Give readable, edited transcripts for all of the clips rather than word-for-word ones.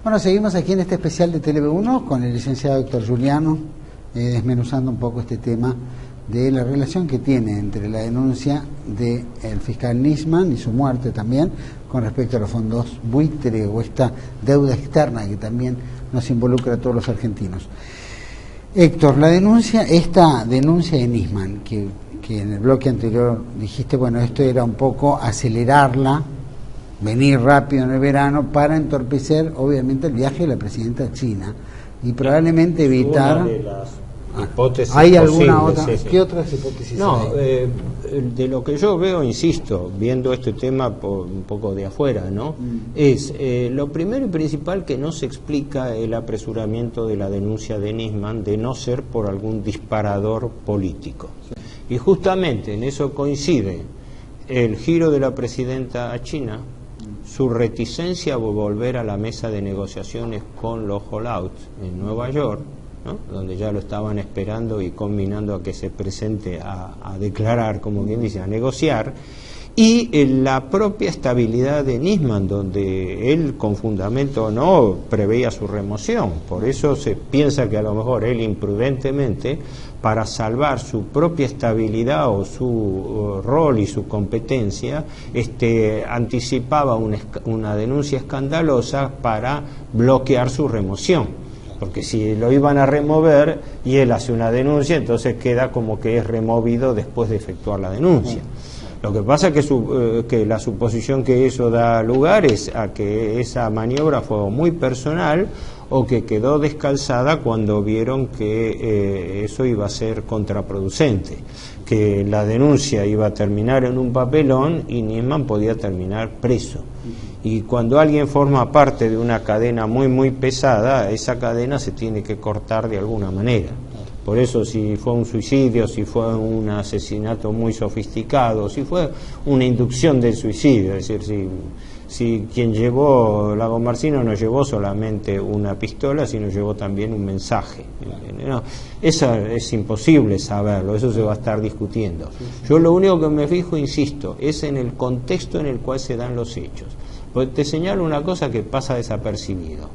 Bueno, seguimos aquí en este especial de TV1 con el licenciado Héctor Giuliano, desmenuzando un poco este tema de la relación que tiene entre la denuncia del fiscal Nisman y su muerte también con respecto a los fondos buitre o esta deuda externa que también nos involucra a todos los argentinos. Héctor, esta denuncia de Nisman, que en el bloque anterior dijiste, bueno, esto era un poco acelerarla, venir rápido en el verano para entorpecer obviamente el viaje de la presidenta a China y probablemente evitar... Una de las hipótesis ¿Hay posibles, alguna otra? sí, sí. ¿Qué otras hipótesis hay? De lo que yo veo, insisto, viendo este tema por un poco de afuera, ¿no? Es lo primero y principal, que no se explica el apresuramiento de la denuncia de Nisman de no ser por algún disparador político. Sí. Y justamente en eso coincide el giro de la presidenta a China, su reticencia a volver a la mesa de negociaciones con los holdouts en Nueva York, ¿no? Donde ya lo estaban esperando y combinando a que se presente a declarar, como quien dice, a negociar, y la propia estabilidad de Nisman, donde él con fundamento no preveía su remoción. Por eso se piensa que a lo mejor él imprudentemente, para salvar su propia estabilidad o su rol y su competencia, anticipaba una denuncia escandalosa para bloquear su remoción. Porque si lo iban a remover y él hace una denuncia, entonces queda como que es removido después de efectuar la denuncia. Lo que pasa es que la suposición que eso da lugar es a que esa maniobra fue muy personal o que quedó descalzada cuando vieron que eso iba a ser contraproducente, que la denuncia iba a terminar en un papelón y Nisman podía terminar preso. Y cuando alguien forma parte de una cadena muy pesada, esa cadena se tiene que cortar de alguna manera. Por eso, si fue un suicidio, si fue un asesinato muy sofisticado, si fue una inducción del suicidio, es decir, si quien llevó Lago Marcino no llevó solamente una pistola, sino llevó también un mensaje. No, eso es imposible saberlo, eso se va a estar discutiendo. Yo lo único que me fijo, insisto, es en el contexto en el cual se dan los hechos. Pues te señalo una cosa que pasa desapercibido.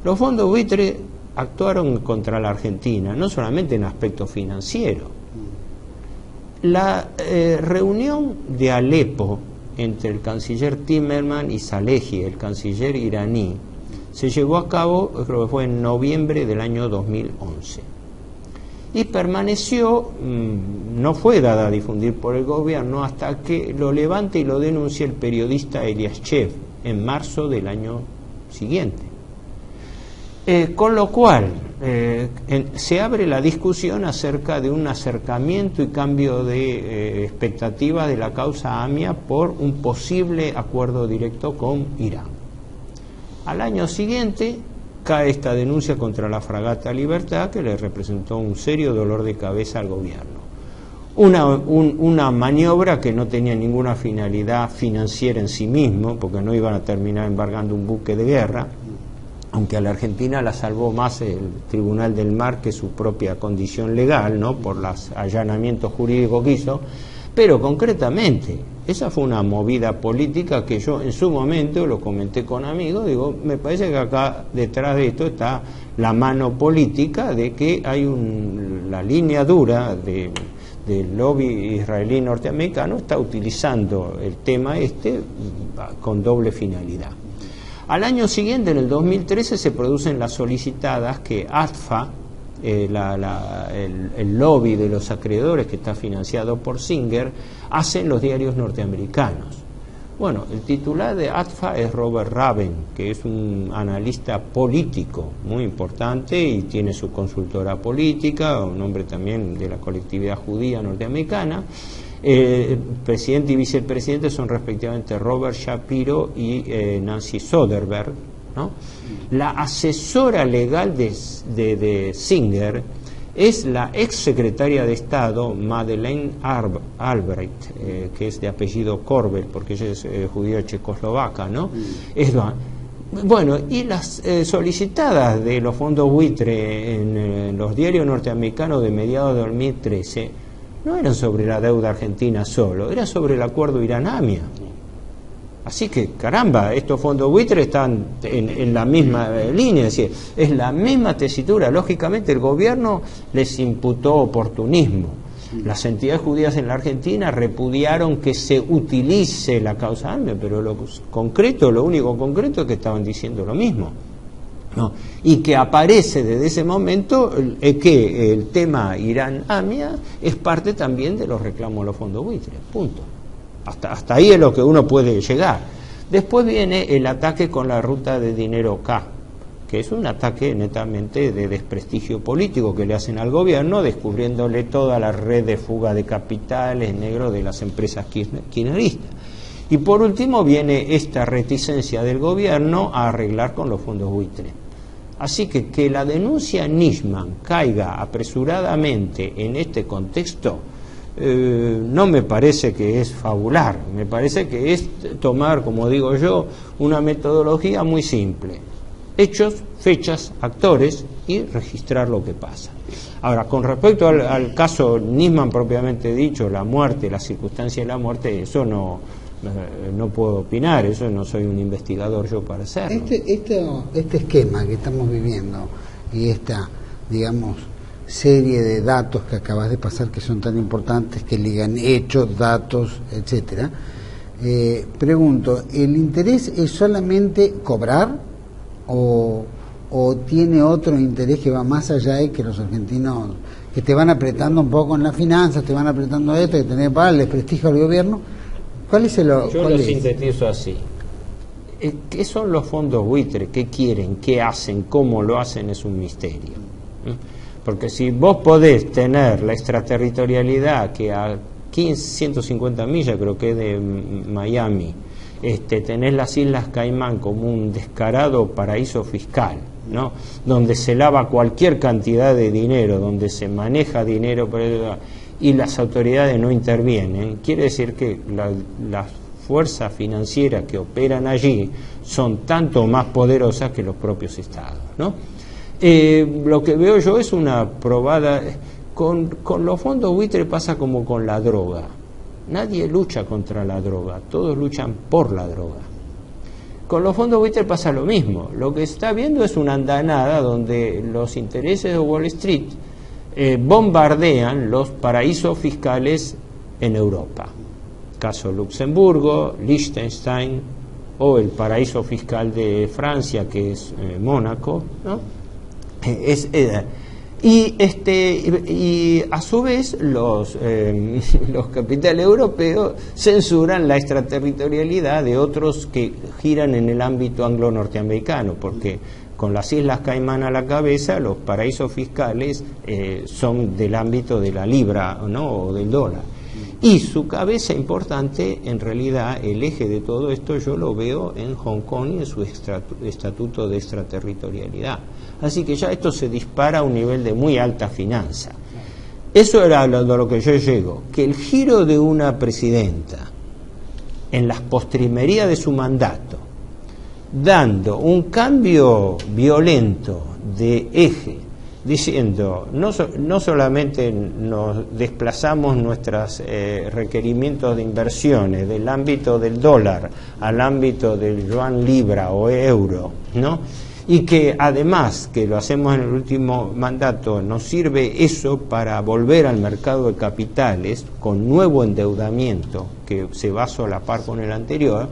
Los fondos buitre actuaron contra la Argentina, no solamente en aspecto financiero. La reunión de Alepo entre el canciller Timmermans y Salehi, el canciller iraní, se llevó a cabo, creo que fue en noviembre del año 2011. Y permaneció, no fue dada a difundir por el gobierno hasta que lo levante y lo denuncie el periodista Eliashev en marzo del año siguiente. Con lo cual se abre la discusión acerca de un acercamiento y cambio de expectativa de la causa AMIA por un posible acuerdo directo con Irán. Al año siguiente cae esta denuncia contra la fragata Libertad, que le representó un serio dolor de cabeza al gobierno. Una maniobra que no tenía ninguna finalidad financiera en sí mismo, porque no iban a terminar embargando un buque de guerra, aunque a la Argentina la salvó más el Tribunal del Mar que su propia condición legal, ¿no?, por los allanamientos jurídicos que hizo. Pero concretamente, esa fue una movida política que yo en su momento lo comenté con amigos, digo, me parece que acá detrás de esto está la mano política de que hay la línea dura del lobby israelí norteamericano está utilizando el tema con doble finalidad. Al año siguiente, en el 2013, se producen las solicitadas que ATFA, el lobby de los acreedores que está financiado por Singer, hacen los diarios norteamericanos. Bueno, el titular de ATFA es Robert Raven, que es un analista político muy importante y tiene su consultora política, un hombre también de la colectividad judía norteamericana. Presidente y vicepresidente son respectivamente Robert Shapiro y Nancy Soderberg, ¿no? La asesora legal de Singer es la ex secretaria de Estado Madeleine Albright, que es de apellido Korbel, porque ella es judía checoslovaca, ¿no? Bueno, y las solicitadas de los fondos buitre en los diarios norteamericanos de mediados de 2013 no eran sobre la deuda argentina solo, era sobre el acuerdo Irán-AMIA. Así que, caramba, estos fondos buitres están en la misma línea, es decir, es la misma tesitura. Lógicamente el gobierno les imputó oportunismo. Las entidades judías en la Argentina repudiaron que se utilice la causa AMIA, pero lo único concreto es que estaban diciendo lo mismo, ¿no? Y que aparece desde ese momento que el tema Irán-AMIA es parte también de los reclamos de los fondos buitres, punto. Hasta ahí es lo que uno puede llegar. Después viene el ataque con la ruta de dinero K, que es un ataque netamente de desprestigio político que le hacen al gobierno, descubriéndole toda la red de fuga de capitales negro de las empresas kirchneristas. Y por último viene esta reticencia del gobierno a arreglar con los fondos buitres. Así que la denuncia Nisman caiga apresuradamente en este contexto no me parece que es fabular, me parece que es tomar, como digo yo, una metodología muy simple: hechos, fechas, actores y registrar lo que pasa. Ahora, con respecto al caso Nisman propiamente dicho, la muerte, la circunstancia de la muerte, eso no puedo opinar, eso no soy un investigador yo para hacerlo. Este esquema que estamos viviendo y esta, digamos, serie de datos que acabas de pasar, que son tan importantes, que ligan hechos, datos, etcétera, pregunto, ¿el interés es solamente cobrar o tiene otro interés que va más allá de que los argentinos, que te van apretando un poco en las finanzas, te van apretando esto, que tenés que pagar el desprestigio al gobierno? ¿Cuál es Yo lo sintetizo así. ¿Qué son los fondos buitres? ¿Qué quieren? ¿Qué hacen? ¿Cómo lo hacen? Es un misterio. Porque si vos podés tener la extraterritorialidad que a 150 millas, creo que de Miami, tenés las Islas Caimán como un descarado paraíso fiscal, ¿no? Donde se lava cualquier cantidad de dinero, donde se maneja dinero y las autoridades no intervienen, quiere decir que las fuerzas financieras que operan allí son tanto más poderosas que los propios estados, ¿no? Lo que veo yo es una probada. Con los fondos buitres pasa como con la droga. Nadie lucha contra la droga, todos luchan por la droga. Con los fondos buitres pasa lo mismo. Lo que se está viendo es una andanada donde los intereses de Wall Street bombardean los paraísos fiscales en Europa. Caso Luxemburgo, Liechtenstein, o el paraíso fiscal de Francia, que es Mónaco, ¿no? Y a su vez los capitales europeos censuran la extraterritorialidad de otros que giran en el ámbito anglo-norteamericano, porque con las Islas Caimán a la cabeza, los paraísos fiscales son del ámbito de la libra, ¿no? O del dólar. Y su cabeza importante, en realidad, el eje de todo esto, yo lo veo en Hong Kong y en su estatuto de extraterritorialidad. Así que ya esto se dispara a un nivel de muy alta finanza. Eso era lo que yo llego, que el giro de una presidenta en las postrimerías de su mandato, dando un cambio violento de eje, diciendo no solamente nos desplazamos nuestros requerimientos de inversiones del ámbito del dólar al ámbito del yuan libra o euro, ¿no? Y que además que lo hacemos en el último mandato nos sirve eso para volver al mercado de capitales con nuevo endeudamiento que se va a solapar con el anterior.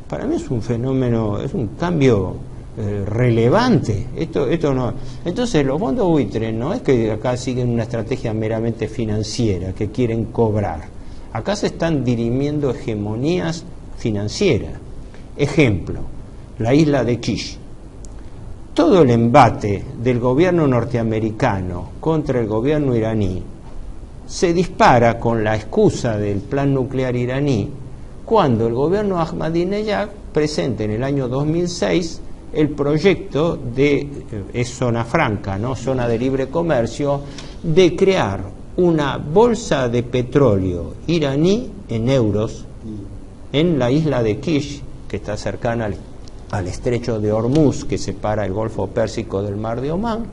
Para mí es un fenómeno, es un cambio relevante. Esto no. Entonces los fondos buitres no es que acá siguen una estrategia meramente financiera, que quieren cobrar. Acá se están dirimiendo hegemonías financieras. Ejemplo, la isla de Kish. Todo el embate del gobierno norteamericano contra el gobierno iraní se dispara con la excusa del plan nuclear iraní cuando el gobierno Ahmadinejad presenta en el año 2006 el proyecto de, es zona franca, ¿no? Zona de libre comercio, de crear una bolsa de petróleo iraní en euros en la isla de Kish, que está cercana al estrecho de Hormuz, que separa el Golfo Pérsico del Mar de Omán,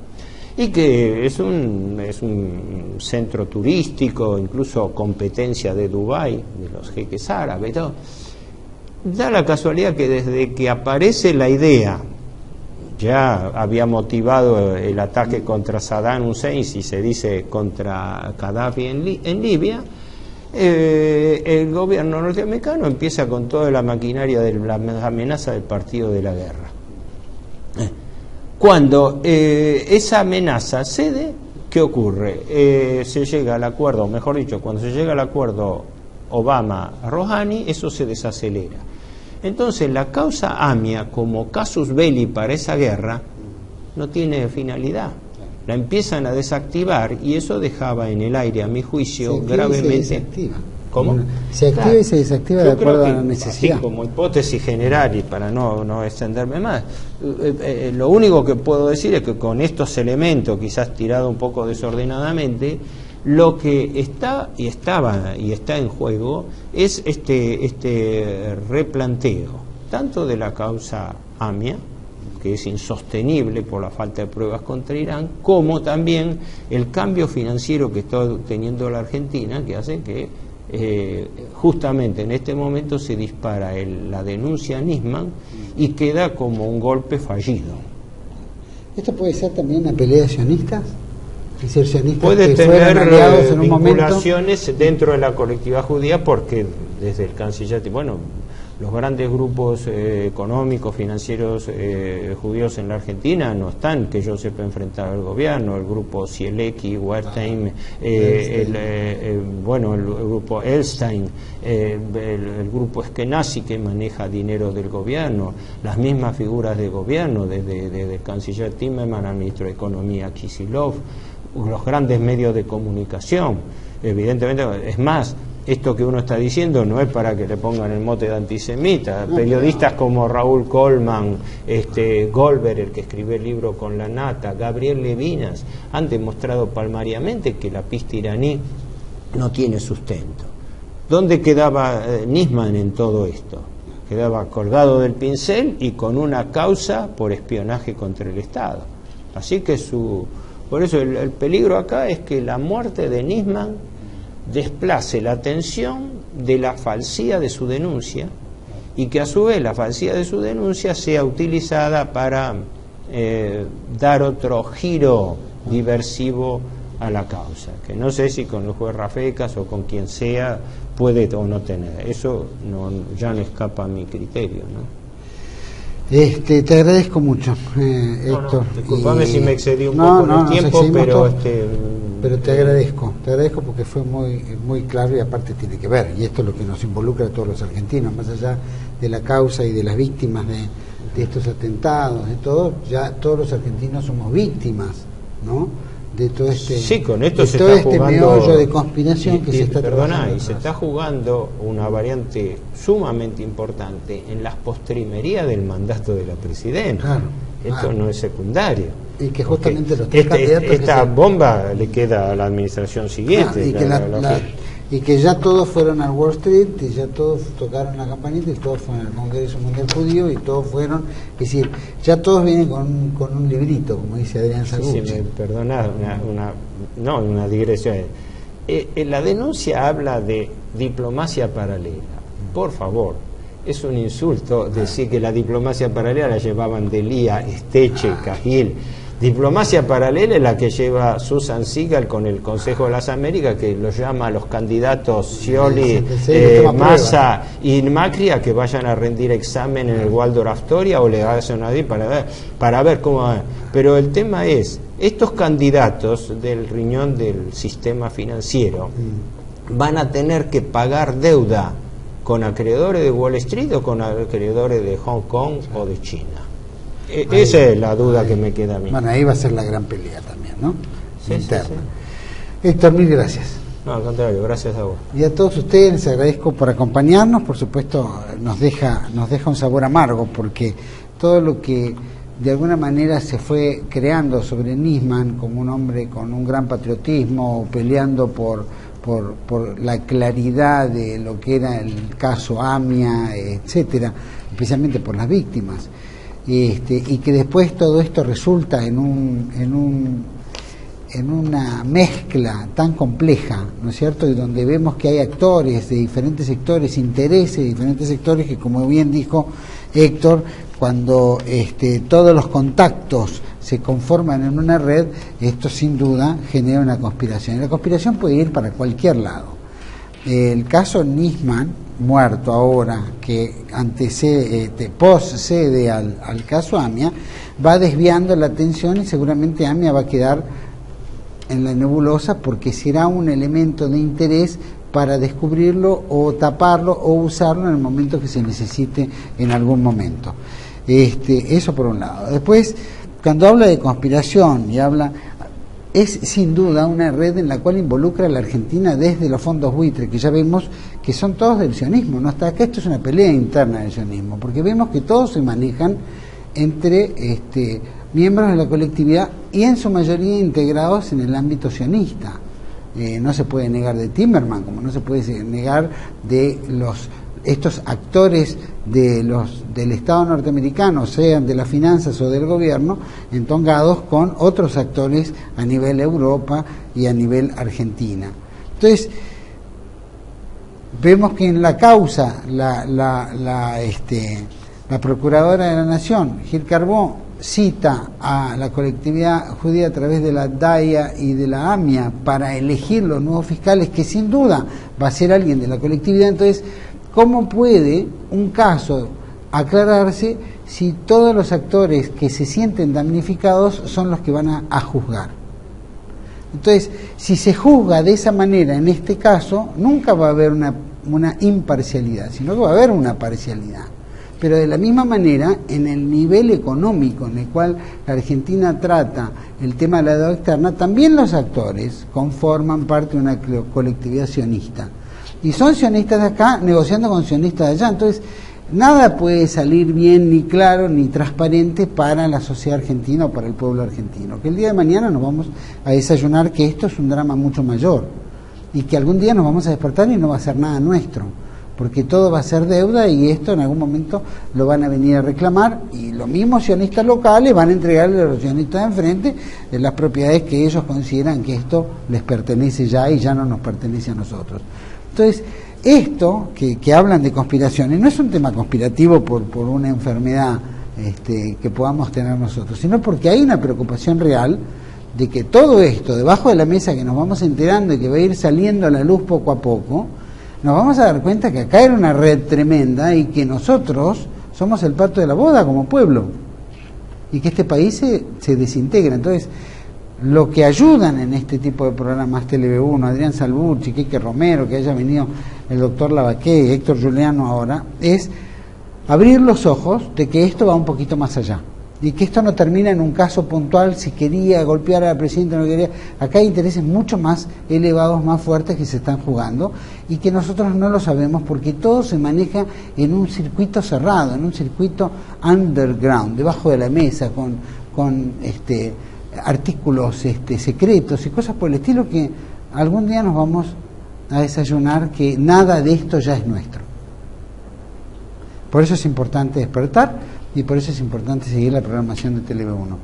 y que es un centro turístico, incluso competencia de Dubái, de los jeques árabes, todo. Da la casualidad que desde que aparece la idea, ya había motivado el ataque contra Saddam Hussein, si se dice contra Gaddafi en Libia, el gobierno norteamericano empieza con toda la maquinaria de la amenaza del partido de la guerra. Cuando esa amenaza cede, ¿qué ocurre? Se llega al acuerdo, o mejor dicho, cuando se llega al acuerdo Obama-Rouhani, eso se desacelera. Entonces la causa AMIA como casus belli para esa guerra no tiene finalidad. La empiezan a desactivar y eso dejaba en el aire, a mi juicio, gravemente... Se desactiva. ¿Cómo? Se activa, claro, y se desactiva de acuerdo a la necesidad. Así como hipótesis general, y para no extenderme más, lo único que puedo decir es que con estos elementos, quizás tirado un poco desordenadamente, lo que está y está en juego es este replanteo, tanto de la causa AMIA, que es insostenible por la falta de pruebas contra Irán, como también el cambio financiero que está teniendo la Argentina, que hace que justamente en este momento se dispara la denuncia a Nisman y queda como un golpe fallido. ¿Esto puede ser también una pelea de sionistas? Puede tener vinculaciones dentro de la colectividad judía, porque desde el canciller, bueno, los grandes grupos económicos, financieros judíos en la Argentina no están, que yo sepa, enfrentados al gobierno. El grupo Zielecki, Wertheim, el grupo Elstein, el grupo Eskenazi, que maneja dinero del gobierno, las mismas figuras de gobierno, desde el canciller Timmermans al ministro de Economía Kicillof, los grandes medios de comunicación. Evidentemente, es más, esto que uno está diciendo no es para que le pongan el mote de antisemita. Periodistas como Raúl Colman, Goldberg, el que escribió el libro Con la Nata, Gabriel Levinas, han demostrado palmariamente que la pista iraní no tiene sustento. ¿Dónde quedaba Nisman en todo esto? Quedaba colgado del pincel y con una causa por espionaje contra el Estado. Así que por eso el peligro acá es que la muerte de Nisman desplace la atención de la falsía de su denuncia y que a su vez la falsía de su denuncia sea utilizada para dar otro giro diversivo a la causa, que no sé si con el juez Rafecas o con quien sea puede o no tener. Eso ya no escapa a mi criterio, ¿no? Te agradezco mucho, Héctor. Disculpame si me excedí un poco en el tiempo, pero te agradezco porque fue muy claro y aparte tiene que ver, y esto es lo que nos involucra a todos los argentinos, más allá de la causa y de las víctimas de estos atentados, de todo, ya todos los argentinos somos víctimas, ¿no? De todo sí, con esto se está jugando meollo de conspiración que se está trabajando. Y se está jugando una variante sumamente importante en las postrimerías del mandato de la presidenta. Claro, esto no es secundario. Y que justamente los tres candidatos esta bomba le queda a la administración siguiente. Y que ya todos fueron al Wall Street, y ya todos tocaron la campanita, y todos fueron al Congreso Mundial Judío, y todos fueron, es decir, ya todos vienen con un librito, como dice Adrián Saguchi. Sí, perdona, una digresión. La denuncia habla de diplomacia paralela. Por favor, es un insulto decir que la diplomacia paralela la llevaban Delía, Esteche, Cahill. Diplomacia paralela es la que lleva Susan Sigal con el Consejo de las Américas, que lo llama a los candidatos Scioli, Massa y Macri a que vayan a rendir examen en el Waldorf Astoria o le hacen a para ver cómo va. Pero el tema es, estos candidatos del riñón del sistema financiero van a tener que pagar deuda con acreedores de Wall Street o con acreedores de Hong Kong o de China. Esa es la duda que me queda a mí. Bueno, ahí va a ser la gran pelea también, ¿no? Sí, interna. Sí. Héctor, mil gracias. No, al contrario, gracias a vos. Y a todos ustedes les agradezco por acompañarnos. Por supuesto, nos deja un sabor amargo, porque todo lo que de alguna manera se fue creando sobre Nisman como un hombre con un gran patriotismo, peleando por la claridad de lo que era el caso AMIA, etcétera, especialmente por las víctimas. Y que después todo esto resulta en en una mezcla tan compleja, ¿no es cierto?, y donde vemos que hay actores de diferentes sectores, intereses de diferentes sectores, que como bien dijo Héctor, cuando todos los contactos se conforman en una red, esto sin duda genera una conspiración. Y la conspiración puede ir para cualquier lado. El caso Nisman, muerto ahora, que postcede al caso AMIA, va desviando la atención y seguramente AMIA va a quedar en la nebulosa porque será un elemento de interés para descubrirlo o taparlo o usarlo en el momento que se necesite en algún momento. Eso por un lado. Después, cuando habla de conspiración y es sin duda una red en la cual involucra a la Argentina desde los fondos buitre, que ya vemos que son todos del sionismo, ¿no? Hasta acá esto es una pelea interna del sionismo, porque vemos que todos se manejan entre miembros de la colectividad y en su mayoría integrados en el ámbito sionista. No se puede negar de Timerman, como no se puede negar de estos actores del Estado norteamericano, sean de las finanzas o del gobierno, entongados con otros actores a nivel Europa y a nivel Argentina. Entonces, vemos que en la causa la Procuradora de la Nación, Gil Carbó, cita a la colectividad judía a través de la DAIA y de la AMIA para elegir los nuevos fiscales, que sin duda va a ser alguien de la colectividad. Entonces, ¿cómo puede un caso aclararse si todos los actores que se sienten damnificados son los que van a juzgar? Entonces, si se juzga de esa manera en este caso, nunca va a haber una imparcialidad, sino que va a haber una parcialidad. Pero de la misma manera, en el nivel económico en el cual la Argentina trata el tema de la deuda externa, también los actores conforman parte de una colectividad sionista. Y son sionistas de acá negociando con sionistas de allá. Entonces, nada puede salir bien, ni claro, ni transparente para la sociedad argentina o para el pueblo argentino. Que el día de mañana nos vamos a desayunar que esto es un drama mucho mayor. Y que algún día nos vamos a despertar y no va a ser nada nuestro. Porque todo va a ser deuda y esto en algún momento lo van a venir a reclamar y los mismos sionistas locales van a entregarle a los sionistas de enfrente las propiedades que ellos consideran que esto les pertenece ya y ya no nos pertenece a nosotros. Entonces, esto que hablan de conspiraciones no es un tema conspirativo por una enfermedad que podamos tener nosotros, sino porque hay una preocupación real de que todo esto debajo de la mesa que nos vamos enterando y que va a ir saliendo a la luz poco a poco, nos vamos a dar cuenta que acá era una red tremenda y que nosotros somos el pato de la boda como pueblo y que este país se desintegra. Entonces, lo que ayudan en este tipo de programas Tele1, Adrián Salvucci, Quique Romero, que haya venido el doctor Lavaqué, Héctor Juliano ahora, es abrir los ojos de que esto va un poquito más allá. Y que esto no termina en un caso puntual, si quería golpear a la presidenta o no quería. Acá hay intereses mucho más elevados, más fuertes que se están jugando y que nosotros no lo sabemos porque todo se maneja en un circuito cerrado, en un circuito underground, debajo de la mesa, con artículos secretos y cosas por el estilo que algún día nos vamos a desayunar que nada de esto ya es nuestro. Por eso es importante despertar y por eso es importante seguir la programación de Tele1.